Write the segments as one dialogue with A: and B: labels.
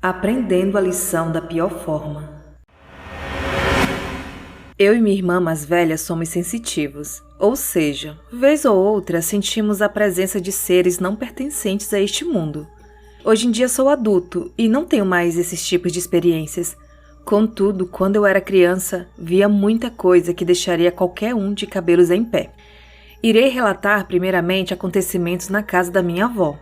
A: Aprendendo a lição da pior forma. Eu e minha irmã mais velha somos sensitivos, ou seja, vez ou outra sentimos a presença de seres não pertencentes a este mundo. Hoje em dia sou adulto e não tenho mais esses tipos de experiências. Contudo, quando eu era criança, via muita coisa que deixaria qualquer um de cabelos em pé. Irei relatar primeiramente acontecimentos na casa da minha avó.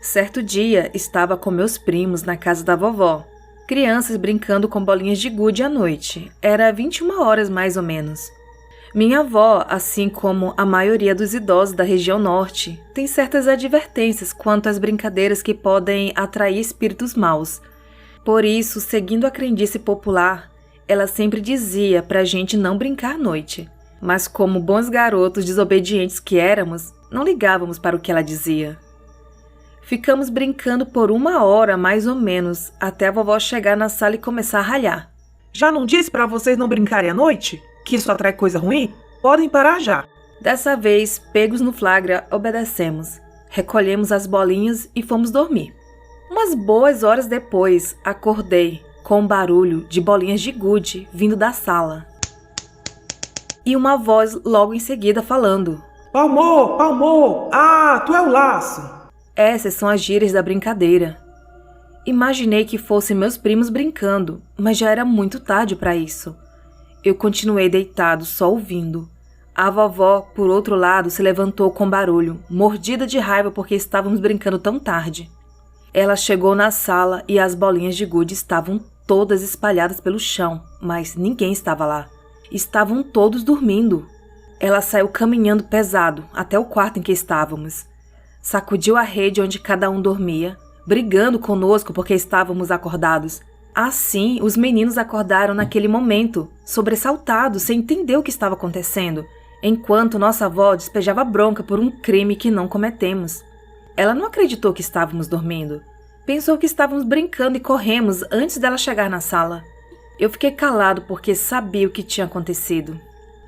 A: Certo dia, estava com meus primos na casa da vovó, crianças brincando com bolinhas de gude à noite. Era 21 horas mais ou menos. Minha avó, assim como a maioria dos idosos da região norte, tem certas advertências quanto às brincadeiras que podem atrair espíritos maus. Por isso, seguindo a crendice popular, ela sempre dizia pra gente não brincar à noite. Mas como bons garotos desobedientes que éramos, não ligávamos para o que ela dizia. Ficamos brincando por 1 hora, mais ou menos, até a vovó chegar na sala e começar a ralhar.
B: Já não disse para vocês não brincarem à noite? Que isso atrai coisa ruim? Podem parar já.
A: Dessa vez, pegos no flagra, obedecemos. Recolhemos as bolinhas e fomos dormir. Umas boas horas depois, acordei com um barulho de bolinhas de gude vindo da sala. E uma voz logo em seguida falando:
B: Palmou, palmou! Ah, tu é o laço!
A: Essas são as gírias da brincadeira. Imaginei que fossem meus primos brincando, mas já era muito tarde para isso. Eu continuei deitado, só ouvindo. A vovó, por outro lado, se levantou com barulho, mordida de raiva porque estávamos brincando tão tarde. Ela chegou na sala e as bolinhas de gude estavam todas espalhadas pelo chão, mas ninguém estava lá. Estavam todos dormindo. Ela saiu caminhando pesado até o quarto em que estávamos. Sacudiu a rede onde cada um dormia, brigando conosco porque estávamos acordados. Assim, os meninos acordaram naquele momento, sobressaltados, sem entender o que estava acontecendo, enquanto nossa avó despejava bronca por um crime que não cometemos. Ela não acreditou que estávamos dormindo. Pensou que estávamos brincando e corremos antes dela chegar na sala. Eu fiquei calado porque sabia o que tinha acontecido.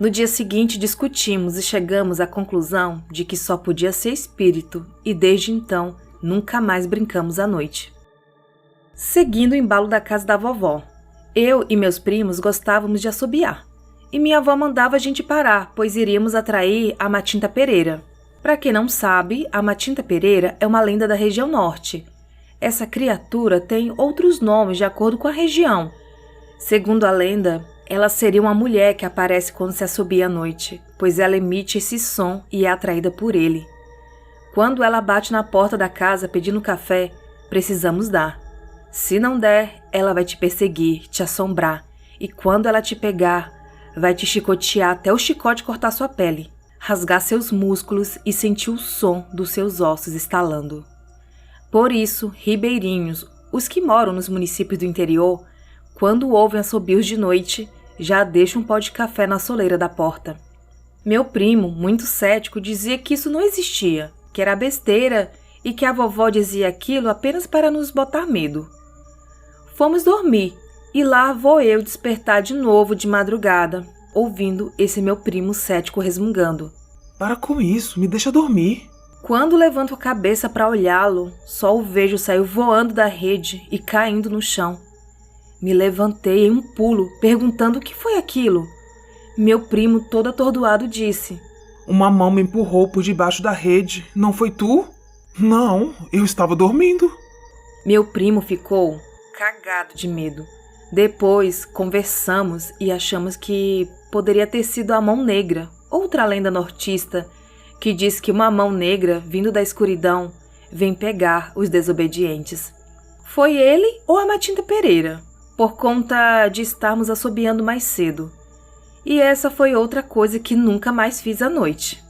A: No dia seguinte discutimos e chegamos à conclusão de que só podia ser espírito e desde então nunca mais brincamos à noite. Seguindo o embalo da casa da vovó, eu e meus primos gostávamos de assobiar e minha avó mandava a gente parar, pois iríamos atrair a Matinta Pereira. Para quem não sabe, a Matinta Pereira é uma lenda da região norte. Essa criatura tem outros nomes de acordo com a região. Segundo a lenda, ela seria uma mulher que aparece quando se assobia à noite, pois ela emite esse som e é atraída por ele. Quando ela bate na porta da casa pedindo café, precisamos dar. Se não der, ela vai te perseguir, te assombrar, e quando ela te pegar, vai te chicotear até o chicote cortar sua pele, rasgar seus músculos e sentir o som dos seus ossos estalando. Por isso, ribeirinhos, os que moram nos municípios do interior, quando ouvem assobios de noite, já deixam um pó de café na soleira da porta. Meu primo, muito cético, dizia que isso não existia, que era besteira e que a vovó dizia aquilo apenas para nos botar medo. Fomos dormir e lá vou eu despertar de novo de madrugada, ouvindo esse meu primo cético resmungando.
B: Para com isso, me deixa dormir.
A: Quando levanto a cabeça para olhá-lo, só o vejo sair voando da rede e caindo no chão. Me levantei em um pulo, perguntando o que foi aquilo. Meu primo, todo atordoado, disse:
B: Uma mão me empurrou por debaixo da rede. Não foi tu? Não, eu estava dormindo.
A: Meu primo ficou cagado de medo. Depois conversamos e achamos que poderia ter sido a mão negra, outra lenda nortista, que diz que uma mão negra, vindo da escuridão, vem pegar os desobedientes. Foi ele ou a Matinta Pereira, por conta de estarmos assobiando mais cedo. E essa foi outra coisa que nunca mais fiz à noite.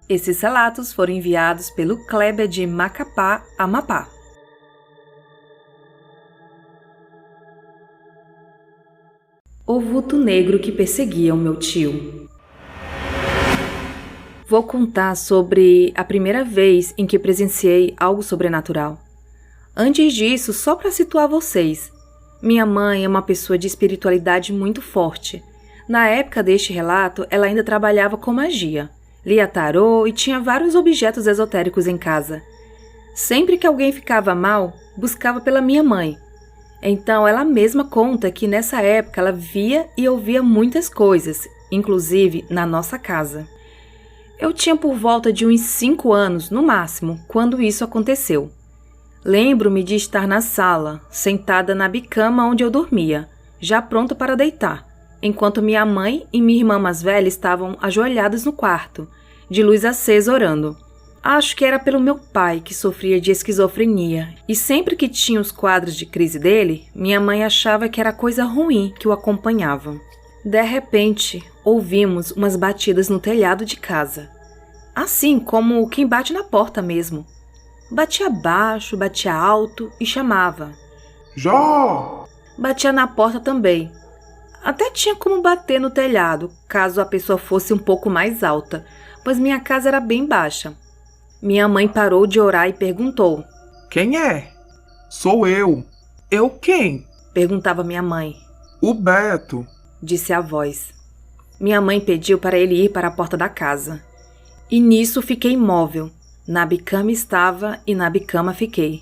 A: Esses relatos foram enviados pelo Kleber de Macapá, Amapá. O vulto negro que perseguia o meu tio. Vou contar sobre a primeira vez em que presenciei algo sobrenatural. Antes disso, só para situar vocês, minha mãe é uma pessoa de espiritualidade muito forte. Na época deste relato, ela ainda trabalhava com magia, lia tarô e tinha vários objetos esotéricos em casa. Sempre que alguém ficava mal, buscava pela minha mãe. Então ela mesma conta que nessa época ela via e ouvia muitas coisas, inclusive na nossa casa. Eu tinha por volta de uns 5 anos, no máximo, quando isso aconteceu. Lembro-me de estar na sala, sentada na bicama onde eu dormia, já pronta para deitar, enquanto minha mãe e minha irmã mais velha estavam ajoelhadas no quarto, de luz acesa orando. Acho que era pelo meu pai, que sofria de esquizofrenia, e sempre que tinha os quadros de crise dele, minha mãe achava que era coisa ruim que o acompanhava. De repente, ouvimos umas batidas no telhado de casa. Assim como quem bate na porta mesmo. Batia baixo, batia alto e chamava.
B: Jó!
A: Batia na porta também. Até tinha como bater no telhado, caso a pessoa fosse um pouco mais alta, pois minha casa era bem baixa. Minha mãe parou de orar e perguntou.
B: Quem é? Sou eu. Eu quem?
A: Perguntava minha mãe.
B: O Beto.
A: Disse a voz. Minha mãe pediu para ele ir para a porta da casa. E nisso fiquei imóvel. Na bicama estava e na bicama fiquei.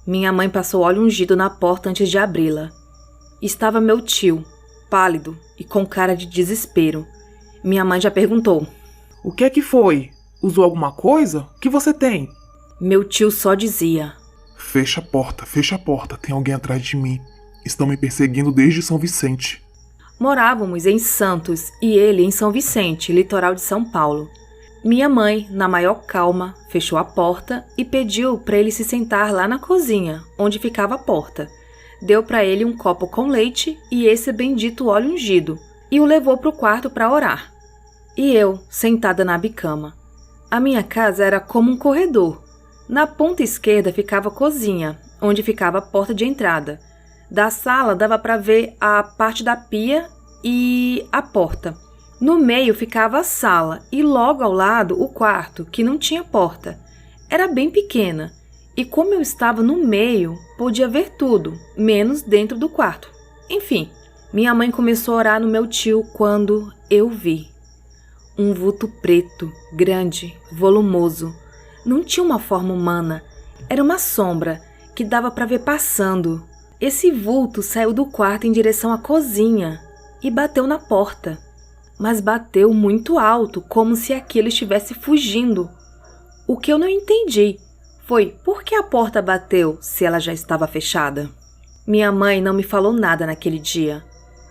A: Minha mãe passou óleo ungido na porta antes de abri-la. Estava meu tio, pálido e com cara de desespero. Minha mãe já perguntou.
B: O que é que foi? Usou alguma coisa? O que você tem?
A: Meu tio só dizia.
B: Fecha a porta, tem alguém atrás de mim. Estão me perseguindo desde São Vicente.
A: Morávamos em Santos e ele em São Vicente, litoral de São Paulo. Minha mãe, na maior calma, fechou a porta e pediu para ele se sentar lá na cozinha, onde ficava a porta. Deu para ele um copo com leite e esse bendito óleo ungido, e o levou para o quarto para orar. E eu, sentada na bicama. A minha casa era como um corredor. Na ponta esquerda ficava a cozinha, onde ficava a porta de entrada. Da sala dava para ver a parte da pia e a porta. No meio ficava a sala e logo ao lado o quarto, que não tinha porta. Era bem pequena e como eu estava no meio, podia ver tudo, menos dentro do quarto. Enfim, minha mãe começou a orar no meu tio quando eu vi. Um vulto preto, grande, volumoso. Não tinha uma forma humana. Era uma sombra que dava para ver passando. Esse vulto saiu do quarto em direção à cozinha e bateu na porta. Mas bateu muito alto, como se aquilo estivesse fugindo. O que eu não entendi foi por que a porta bateu se ela já estava fechada. Minha mãe não me falou nada naquele dia.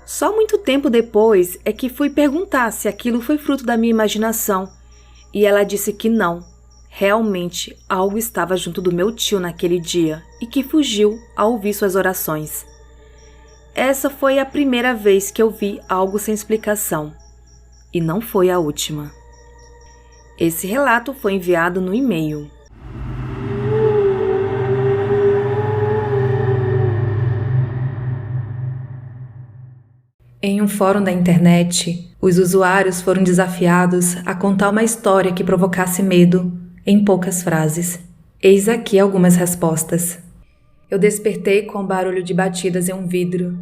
A: Só muito tempo depois é que fui perguntar se aquilo foi fruto da minha imaginação, e ela disse que não. Realmente, algo estava junto do meu tio naquele dia e que fugiu ao ouvir suas orações. Essa foi a primeira vez que eu vi algo sem explicação. E não foi a última. Esse relato foi enviado no e-mail. Em um fórum da internet, os usuários foram desafiados a contar uma história que provocasse medo em poucas frases. Eis aqui algumas respostas. Eu despertei com barulho de batidas em um vidro.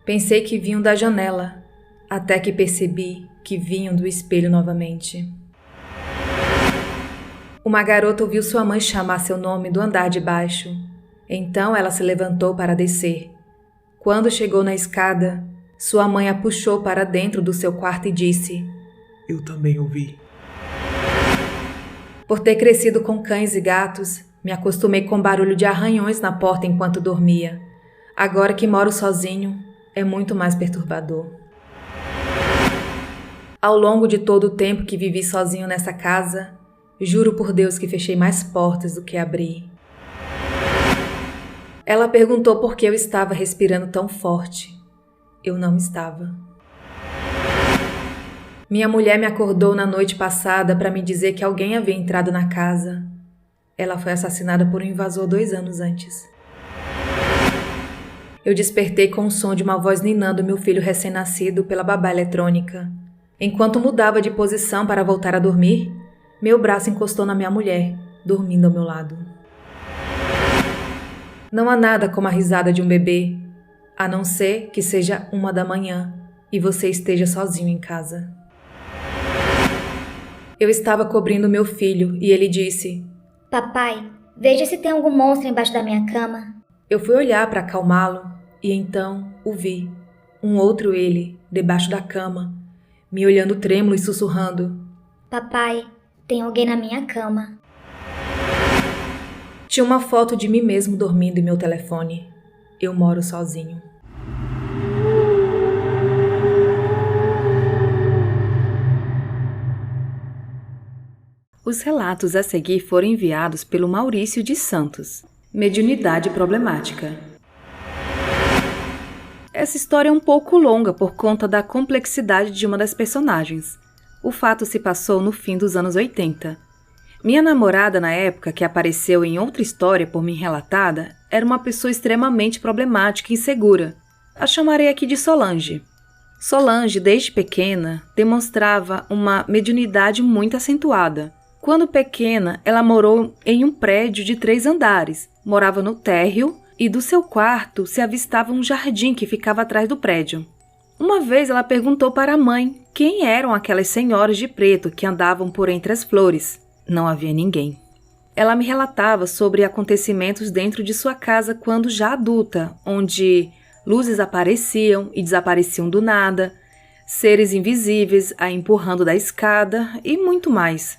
A: Pensei que vinham da janela, até que percebi que vinham do espelho novamente. Uma garota ouviu sua mãe chamar seu nome do andar de baixo. Então ela se levantou para descer. Quando chegou na escada, sua mãe a puxou para dentro do seu quarto e disse:
B: Eu também ouvi.
A: Por ter crescido com cães e gatos, me acostumei com barulho de arranhões na porta enquanto dormia. Agora que moro sozinho, é muito mais perturbador. Ao longo de todo o tempo que vivi sozinho nessa casa, juro por Deus que fechei mais portas do que abri. Ela perguntou por que eu estava respirando tão forte. Eu não estava. Minha mulher me acordou na noite passada para me dizer que alguém havia entrado na casa. Ela foi assassinada por um invasor 2 anos antes. Eu despertei com o som de uma voz ninando meu filho recém-nascido pela babá eletrônica. Enquanto mudava de posição para voltar a dormir, meu braço encostou na minha mulher, dormindo ao meu lado. Não há nada como a risada de um bebê, a não ser que seja 1 da manhã e você esteja sozinho em casa. Eu estava cobrindo meu filho e ele disse:
C: Papai, Veja se tem algum monstro embaixo da minha cama.
A: Eu fui olhar para acalmá-lo e então o vi. Um outro ele, debaixo da cama, me olhando trêmulo e sussurrando.
C: Papai, tem alguém na minha cama.
A: Tinha uma foto de mim mesmo dormindo em meu telefone. Eu moro sozinho. Os relatos a seguir foram enviados pelo Maurício de Santos. Mediunidade problemática. Essa história é um pouco longa por conta da complexidade de uma das personagens. O fato se passou no fim dos anos 80. Minha namorada na época, que apareceu em outra história por mim relatada, era uma pessoa extremamente problemática e insegura. A chamarei aqui de Solange. Solange, desde pequena, demonstrava uma mediunidade muito acentuada. Quando pequena, ela morou em um prédio de 3 andares, morava no térreo e do seu quarto se avistava um jardim que ficava atrás do prédio. Uma vez ela perguntou para a mãe quem eram aquelas senhoras de preto que andavam por entre as flores. Não havia ninguém. Ela me relatava sobre acontecimentos dentro de sua casa quando já adulta, onde luzes apareciam e desapareciam do nada, seres invisíveis a empurrando da escada e muito mais.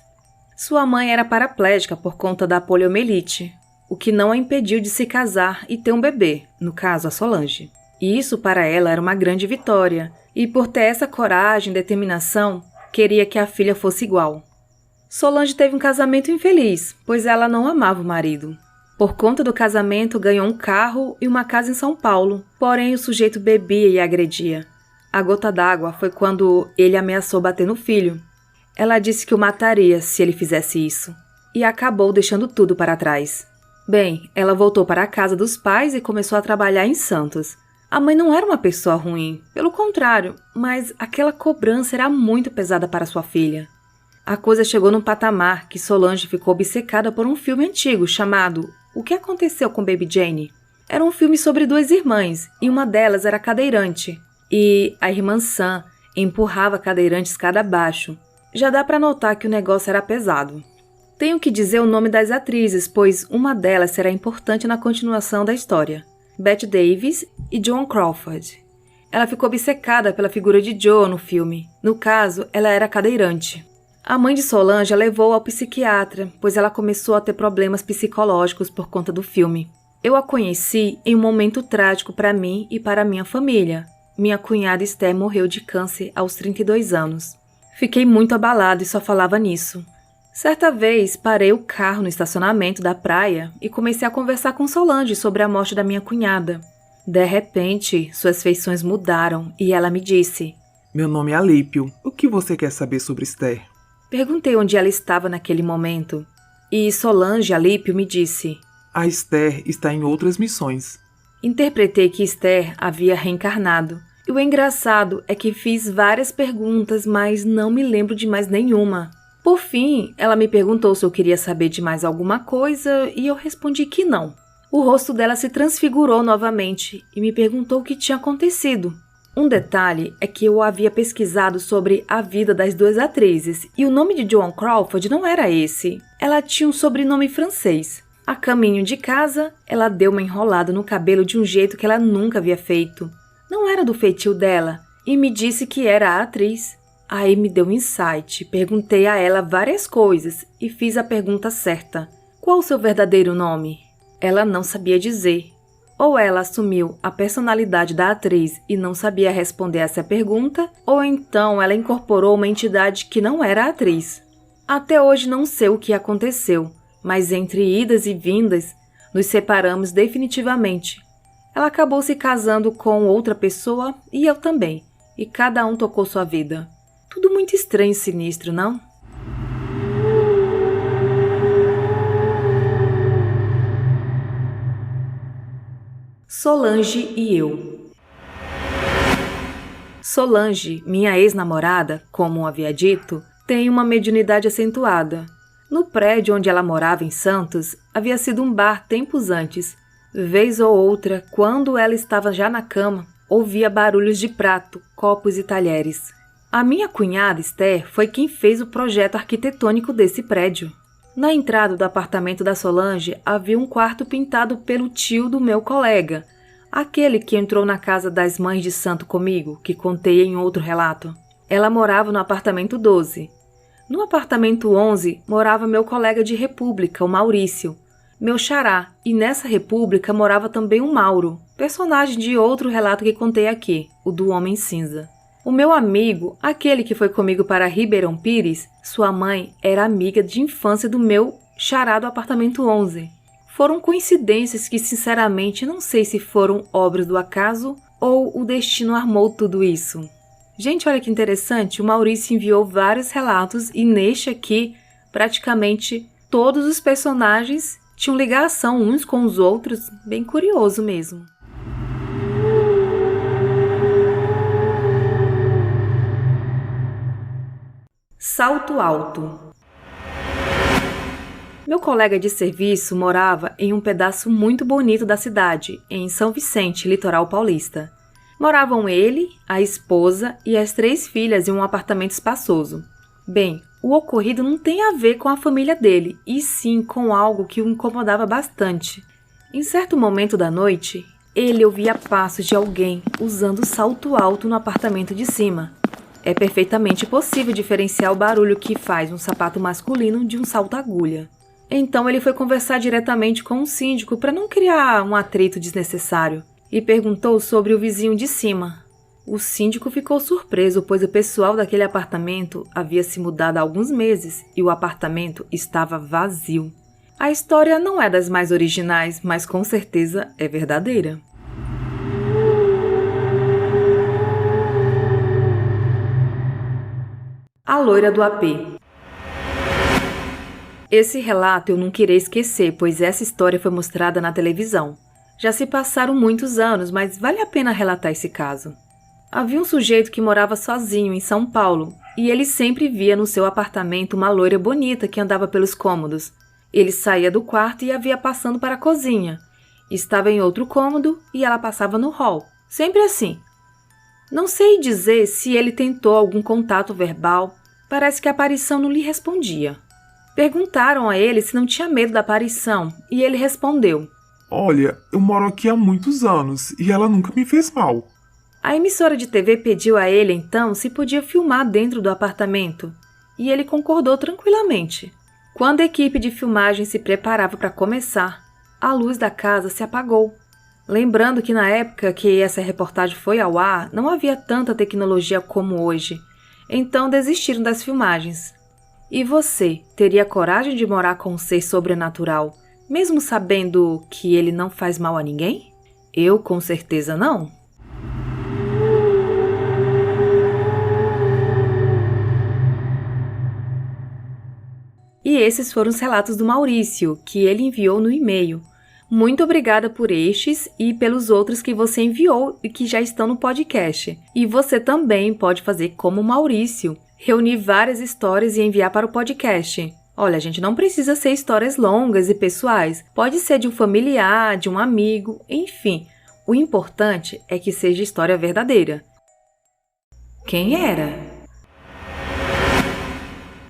A: Sua mãe era paraplégica por conta da poliomielite, o que não a impediu de se casar e ter um bebê, no caso a Solange. E isso para ela era uma grande vitória, e por ter essa coragem e determinação, queria que a filha fosse igual. Solange teve um casamento infeliz, pois ela não amava o marido. Por conta do casamento, ganhou um carro e uma casa em São Paulo, porém o sujeito bebia e agredia. A gota d'água foi quando ele ameaçou bater no filho. Ela disse que o mataria se ele fizesse isso, e acabou deixando tudo para trás. Bem, ela voltou para a casa dos pais e começou a trabalhar em Santos. A mãe não era uma pessoa ruim, pelo contrário, mas aquela cobrança era muito pesada para sua filha. A coisa chegou num patamar que Solange ficou obcecada por um filme antigo chamado O que Aconteceu com Baby Jane? Era um filme sobre 2 irmãs, e uma delas era cadeirante, e a irmã Sam empurrava a cadeirante escada abaixo. Já dá para notar que o negócio era pesado. Tenho que dizer o nome das atrizes, pois uma delas será importante na continuação da história. Bette Davis e Joan Crawford. Ela ficou obcecada pela figura de Jo no filme. No caso, ela era cadeirante. A mãe de Solange a levou ao psiquiatra, pois ela começou a ter problemas psicológicos por conta do filme. Eu a conheci em um momento trágico para mim e para minha família. Minha cunhada Esther morreu de câncer aos 32 anos. Fiquei muito abalado e só falava nisso. Certa vez, parei o carro no estacionamento da praia e comecei a conversar com Solange sobre a morte da minha cunhada. De repente, suas feições mudaram e ela me disse:
B: Meu nome é Alípio. O que você quer saber sobre Esther?
A: Perguntei onde ela estava naquele momento. E Solange Alípio me disse:
B: A Esther está em outras missões.
A: Interpretei que Esther havia reencarnado. E o engraçado é que fiz várias perguntas, mas não me lembro de mais nenhuma. Por fim, ela me perguntou se eu queria saber de mais alguma coisa e eu respondi que não. O rosto dela se transfigurou novamente e me perguntou o que tinha acontecido. Um detalhe é que eu havia pesquisado sobre a vida das 2 atrizes e o nome de Joan Crawford não era esse. Ela tinha um sobrenome francês. A caminho de casa, ela deu uma enrolada no cabelo de um jeito que ela nunca havia feito. Não era do feitio dela, e me disse que era a atriz. Aí me deu um insight, perguntei a ela várias coisas e fiz a pergunta certa. Qual o seu verdadeiro nome? Ela não sabia dizer. Ou ela assumiu a personalidade da atriz e não sabia responder essa pergunta, ou então ela incorporou uma entidade que não era a atriz. Até hoje não sei o que aconteceu, mas entre idas e vindas, nos separamos definitivamente. Ela acabou se casando com outra pessoa e eu também, e cada um tocou sua vida. Tudo muito estranho e sinistro, não? Solange e eu. Solange, minha ex-namorada, como havia dito, tem uma mediunidade acentuada. No prédio onde ela morava em Santos, havia sido um bar tempos antes. Vez ou outra, quando ela estava já na cama, ouvia barulhos de prato, copos e talheres. A minha cunhada, Esther, foi quem fez o projeto arquitetônico desse prédio. Na entrada do apartamento da Solange havia um quarto pintado pelo tio do meu colega, aquele que entrou na casa das mães de santo comigo, que contei em outro relato. Ela morava no apartamento 12. No apartamento 11 morava meu colega de república, o Maurício, meu xará, e nessa república morava também o Mauro, personagem de outro relato que contei aqui, o do Homem Cinza. O meu amigo, aquele que foi comigo para Ribeirão Pires, sua mãe era amiga de infância do meu xará do apartamento 11. Foram coincidências que, sinceramente, não sei se foram obras do acaso ou o destino armou tudo isso. Gente, olha que interessante, o Maurício enviou vários relatos e neste aqui, praticamente todos os personagens tinham ligação uns com os outros, bem curioso mesmo. Salto Alto. Meu colega de serviço morava em um pedaço muito bonito da cidade, em São Vicente, litoral paulista. Moravam ele, a esposa e as 3 filhas em um apartamento espaçoso. Bem, o ocorrido não tem a ver com a família dele, e sim com algo que o incomodava bastante. Em certo momento da noite, ele ouvia passos de alguém usando salto alto no apartamento de cima. É perfeitamente possível diferenciar o barulho que faz um sapato masculino de um salto-agulha. Então ele foi conversar diretamente com o síndico para não criar um atrito desnecessário e perguntou sobre o vizinho de cima. O síndico ficou surpreso, pois o pessoal daquele apartamento havia se mudado há alguns meses e o apartamento estava vazio. A história não é das mais originais, mas com certeza é verdadeira. A loira do AP. Esse relato eu nunca irei esquecer, pois essa história foi mostrada na televisão. Já se passaram muitos anos, mas vale a pena relatar esse caso. Havia um sujeito que morava sozinho em São Paulo, e ele sempre via no seu apartamento uma loira bonita que andava pelos cômodos. Ele saía do quarto e a via passando para a cozinha. Estava em outro cômodo e ela passava no hall. Sempre assim. Não sei dizer se ele tentou algum contato verbal, parece que a aparição não lhe respondia. Perguntaram a ele se não tinha medo da aparição, e ele respondeu:
B: Olha, eu moro aqui há muitos anos e ela nunca me fez mal.
A: A emissora de TV pediu a ele então se podia filmar dentro do apartamento, e ele concordou tranquilamente. Quando a equipe de filmagem se preparava para começar, a luz da casa se apagou. Lembrando que na época que essa reportagem foi ao ar, não havia tanta tecnologia como hoje, então desistiram das filmagens. E você teria coragem de morar com um ser sobrenatural, mesmo sabendo que ele não faz mal a ninguém? Eu, com certeza, não. E esses foram os relatos do Maurício, que ele enviou no e-mail. Muito obrigada por estes e pelos outros que você enviou e que já estão no podcast. E você também pode fazer como o Maurício, reunir várias histórias e enviar para o podcast. Olha, gente, não precisa ser histórias longas e pessoais. Pode ser de um familiar, de um amigo, enfim. O importante é que seja história verdadeira. Quem era?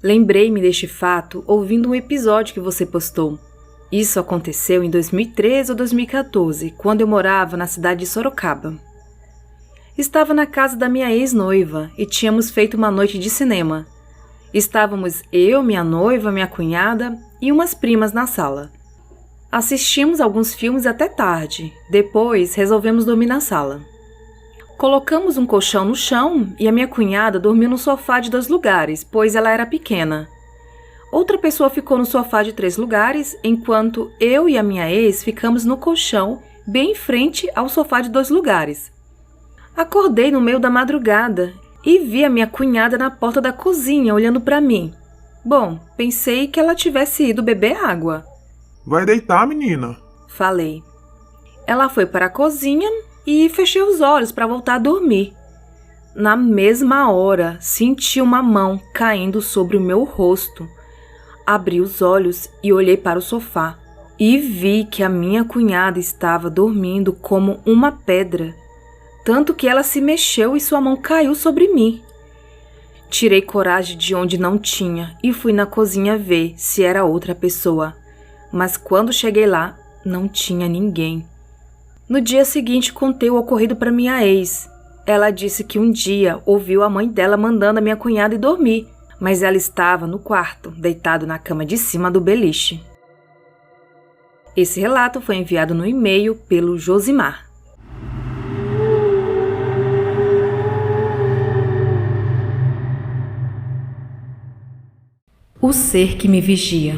A: Lembrei-me deste fato ouvindo um episódio que você postou. Isso aconteceu em 2013 ou 2014, quando eu morava na cidade de Sorocaba. Estava na casa da minha ex-noiva e tínhamos feito uma noite de cinema. Estávamos eu, minha noiva, minha cunhada e umas primas na sala. Assistimos alguns filmes até tarde, depois resolvemos dormir na sala. Colocamos um colchão no chão e a minha cunhada dormiu no sofá de 2 lugares, pois ela era pequena. Outra pessoa ficou no sofá de 3 lugares, enquanto eu e a minha ex ficamos no colchão, bem em frente ao sofá de 2 lugares. Acordei no meio da madrugada e vi a minha cunhada na porta da cozinha olhando para mim. Bom, pensei que ela tivesse ido beber água.
B: Vai deitar, menina?
A: Falei. Ela foi para a cozinha e fechei os olhos para voltar a dormir. Na mesma hora, senti uma mão caindo sobre o meu rosto. Abri os olhos e olhei para o sofá e vi que a minha cunhada estava dormindo como uma pedra, tanto que ela se mexeu e sua mão caiu sobre mim. Tirei coragem de onde não tinha e fui na cozinha ver se era outra pessoa. Mas quando cheguei lá, não tinha ninguém. No dia seguinte, contei o ocorrido para minha ex. Ela disse que um dia ouviu a mãe dela mandando a minha cunhada ir dormir, mas ela estava no quarto, deitado na cama de cima do beliche. Esse relato foi enviado no e-mail pelo Josimar. O ser que me vigia.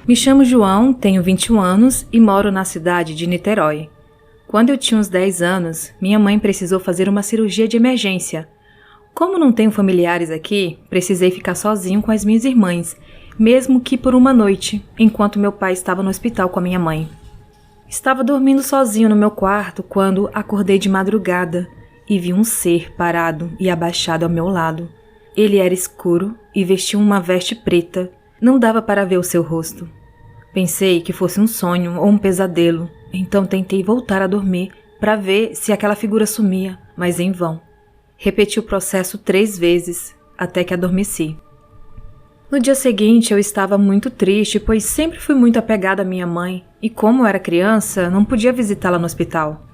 A: Me chamo João, tenho 21 anos e moro na cidade de Niterói. Quando eu tinha uns 10 anos, minha mãe precisou fazer uma cirurgia de emergência. Como não tenho familiares aqui, precisei ficar sozinho com as minhas irmãs, mesmo que por uma noite, enquanto meu pai estava no hospital com a minha mãe. Estava dormindo sozinho no meu quarto quando acordei de madrugada e vi um ser parado e abaixado ao meu lado. Ele era escuro e vestia uma veste preta. Não dava para ver o seu rosto. Pensei que fosse um sonho ou um pesadelo, então tentei voltar a dormir para ver se aquela figura sumia, mas em vão. Repeti o processo 3 vezes, até que adormeci. No dia seguinte eu estava muito triste, pois sempre fui muito apegada à minha mãe e como eu era criança, não podia visitá-la no hospital.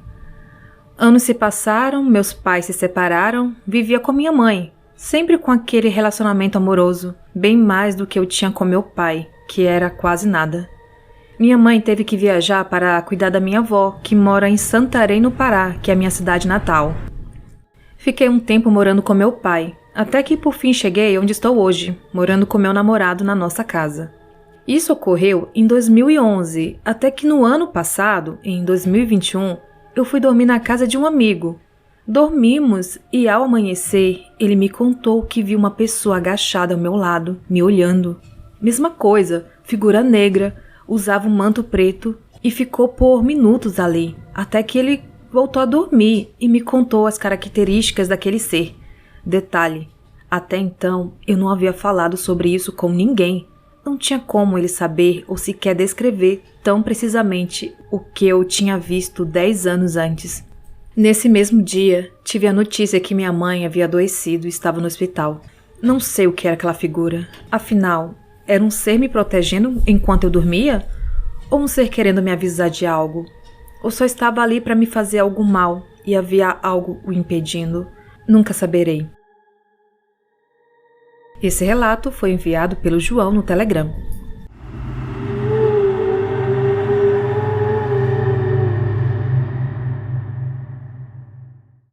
A: Anos se passaram, meus pais se separaram, vivia com minha mãe, sempre com aquele relacionamento amoroso, bem mais do que eu tinha com meu pai, que era quase nada. Minha mãe teve que viajar para cuidar da minha avó, que mora em Santarém, no Pará, que é a minha cidade natal. Fiquei um tempo morando com meu pai, até que por fim cheguei onde estou hoje, morando com meu namorado na nossa casa. Isso ocorreu em 2011, até que no ano passado, em 2021, eu fui dormir na casa de um amigo. Dormimos e ao amanhecer, ele me contou que viu uma pessoa agachada ao meu lado, me olhando. Mesma coisa, figura negra, usava um manto preto e ficou por minutos ali, até que ele voltou a dormir e me contou as características daquele ser. Detalhe, até então eu não havia falado sobre isso com ninguém. Não tinha como ele saber ou sequer descrever tão precisamente o que eu tinha visto 10 anos antes. Nesse mesmo dia, tive a notícia que minha mãe havia adoecido e estava no hospital. Não sei o que era aquela figura. Afinal, era um ser me protegendo enquanto eu dormia? Ou um ser querendo me avisar de algo? Ou só estava ali para me fazer algo mal e havia algo o impedindo? Nunca saberei. Esse relato foi enviado pelo João no Telegram.